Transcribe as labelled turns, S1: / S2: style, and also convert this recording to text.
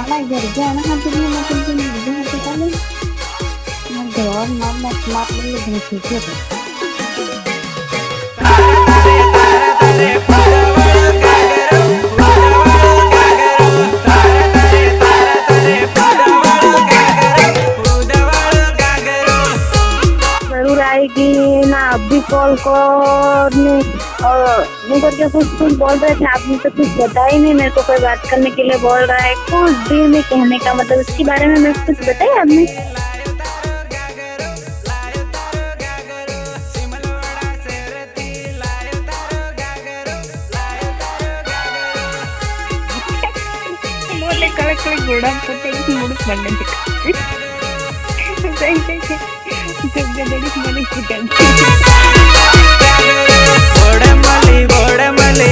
S1: mana jarjana hatinya makin tinggi hati kali ngejawab mama smart lu dengan jujur जरूर आएगी ना। अब भी कॉल करने और मुझे करके कुछ बोल रहे थे, आपने तो कुछ बताया ही नहीं मेरे को। कोई बात करने के लिए बोल रहा है, कुछ भी नहीं कहने का मतलब इसके बारे में मेरे को कुछ बताया आपने? बोले कड़क कड़क घोड़ा पटे मुड़ बनने सही सही बोड़े मली